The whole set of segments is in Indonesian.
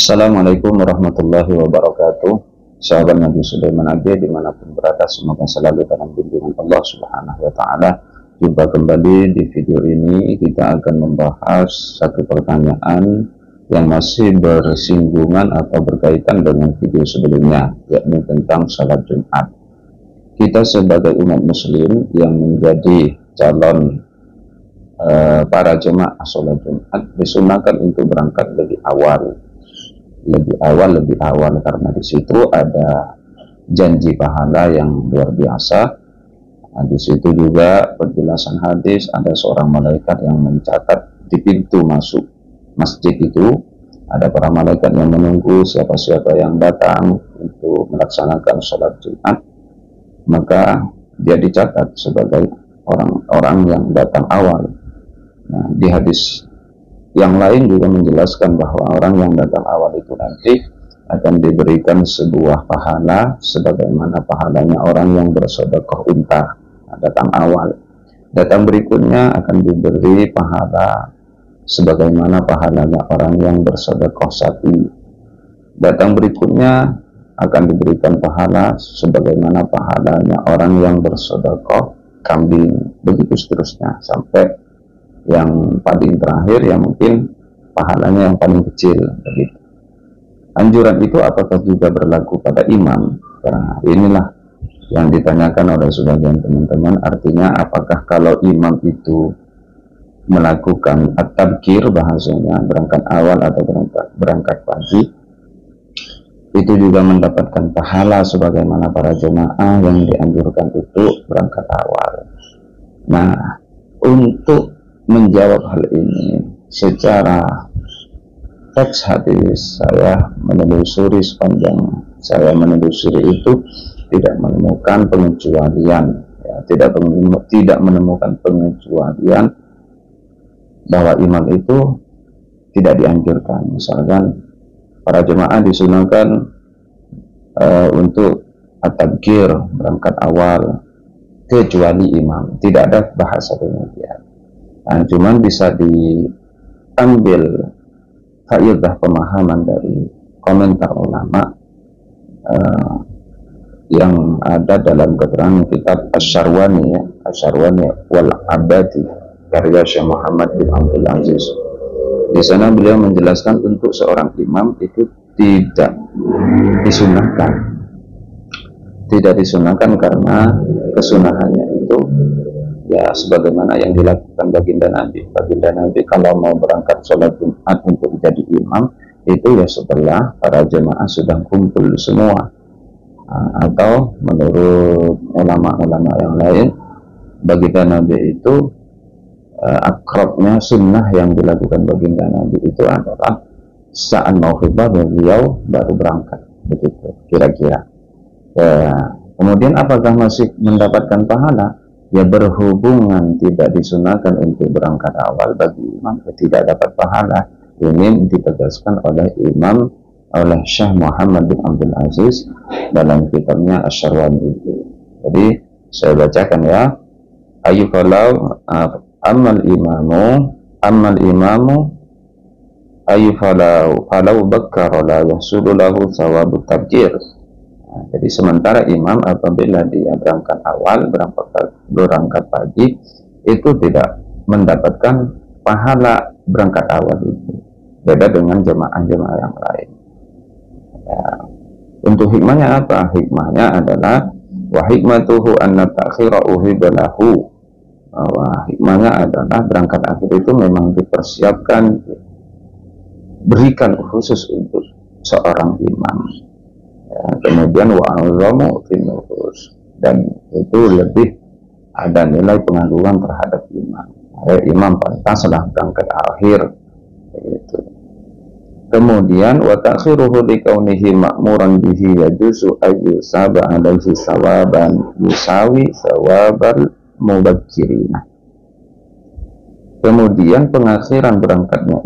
Assalamualaikum warahmatullahi wabarakatuh. Sahabat Nabi Sulaiman AB dimanapun berada, semoga selalu dalam bimbingan Allah Subhanahu wa Ta'ala. Jumpa kembali di video ini. Kita akan membahas satu pertanyaan yang masih bersinggungan atau berkaitan dengan video sebelumnya, yakni tentang salat Jumat. Kita sebagai umat muslim yang menjadi calon para jemaah salat Jumat disunahkan untuk berangkat lebih awal karena di situ ada janji pahala yang luar biasa. Nah, di situ juga penjelasan hadis, ada seorang malaikat yang mencatat di pintu masuk masjid itu, ada para malaikat yang menunggu siapa-siapa yang datang untuk melaksanakan sholat Jumat, maka dia dicatat sebagai orang-orang yang datang awal. Nah, di hadis yang lain juga menjelaskan bahwa orang yang datang awal itu nanti akan diberikan sebuah pahala sebagaimana pahalanya orang yang bersedekah unta. Nah, datang awal. Datang berikutnya akan diberi pahala sebagaimana pahalanya orang yang bersedekah sapi. Datang berikutnya akan diberikan pahala sebagaimana pahalanya orang yang bersedekah kambing. Begitu seterusnya sampai yang paling terakhir yang mungkin pahalanya yang paling kecil begitu. Anjuran itu apakah juga berlaku pada imam? Karena inilah yang ditanyakan oleh sebagian teman-teman, artinya apakah kalau imam itu melakukan at-tabkir, bahasanya berangkat awal atau berangkat pagi, itu juga mendapatkan pahala sebagaimana para jemaah yang dianjurkan untuk berangkat awal. Nah, untuk menjawab hal ini secara teks hadis, saya menelusuri sepanjang saya menelusuri itu tidak menemukan pengecualian, ya, tidak menemukan pengecualian bahwa imam itu tidak dianjurkan. Misalkan para jemaah disunahkan untuk at-tabkir, berangkat awal, kecuali imam, tidak ada bahasa demikian. Nah, cuman bisa diambil faedah pemahaman dari komentar ulama yang ada dalam keterangan kitab Asy-Syarwani, ya, Asy-Syarwani wal Abadi, karya Syekh Muhammad bin Abdul Aziz. Di sana beliau menjelaskan untuk seorang imam itu tidak disunahkan karena kesunahannya itu ya sebagaimana yang dilakukan baginda Nabi kalau mau berangkat sholat Jumat untuk jadi imam itu ya setelah para jemaah sudah kumpul semua. Atau menurut ulama-ulama yang lain, baginda Nabi itu akrabnya sunnah yang dilakukan baginda Nabi itu adalah saat mau khutbah beliau baru berangkat, begitu kira-kira. Kemudian apakah masih mendapatkan pahala? Ya, berhubungan tidak disunahkan untuk berangkat awal bagi imam, tidak dapat pahala. Ini ditegaskan oleh Syekh Muhammad bin Abdul Aziz dalam kitabnya Asy-Syarwani itu. Jadi saya bacakan ya. Ayyufalau ammal imamu ayyufalau bakkara la yahsulu lahu thawabut tabkir. Jadi sementara imam apabila dia berangkat awal, berangkat pagi, itu tidak mendapatkan pahala berangkat awal itu. Beda dengan jemaah-jemaah yang lain. Ya. Untuk hikmahnya apa? Hikmahnya adalah wa hikmatuhu anna ta'khira uhiba lahu. Hikmahnya adalah berangkat akhir itu memang dipersiapkan, berikan khusus untuk seorang imam. Ya, kemudian wa'azamu finufus, dan itu lebih ada nilai pengagungan terhadap imam. Imam pantaslah berangkat akhir itu. Kemudian wa ta'khiruhu likaunihi ma'muran bihi yajuzu ayyusaba alaihi sawaban yusawi sawabal mubakkirina. Kemudian pengakhiran berangkatnya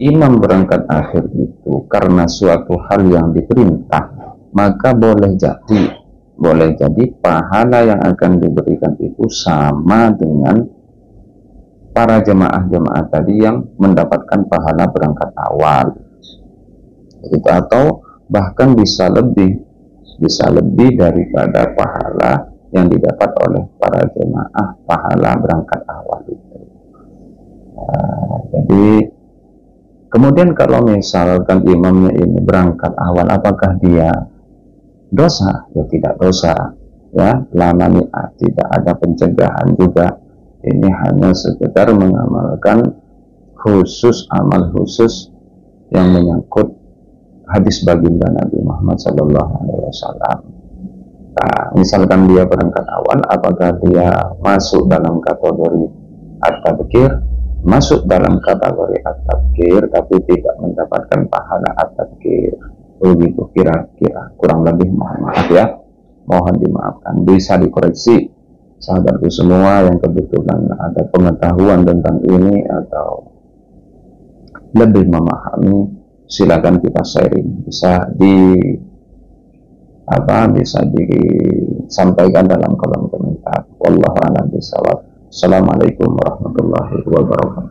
imam berangkat akhir itu karena suatu hal yang diperintah, maka boleh jadi pahala yang akan diberikan itu sama dengan para jemaah-jemaah tadi yang mendapatkan pahala berangkat awal. Itu atau bahkan bisa lebih daripada pahala yang didapat oleh para jemaah pahala berangkat awal itu. Jadi kemudian kalau misalkan imamnya ini berangkat awal, apakah dia dosa? Ya tidak dosa, ya, lamanya tidak ada pencegahan juga. Ini hanya sekedar mengamalkan khusus amal khusus yang menyangkut hadis baginda Nabi Muhammad SAW. Nah, misalkan dia berangkat awal, apakah dia masuk dalam kategori at-tabkir? Masuk dalam kategori at-tabkir, tapi tidak mendapatkan pahala at-tabkir. Begitu kira-kira, kurang lebih, mohon maaf ya, mohon dimaafkan. Bisa dikoreksi sahabatku semua yang kebetulan ada pengetahuan tentang ini atau lebih memahami, silakan kita sharing, bisa disampaikan dalam kolom komentar. Wallahu a'lam bishawab. Assalamualaikum warahmatullahi wabarakatuh.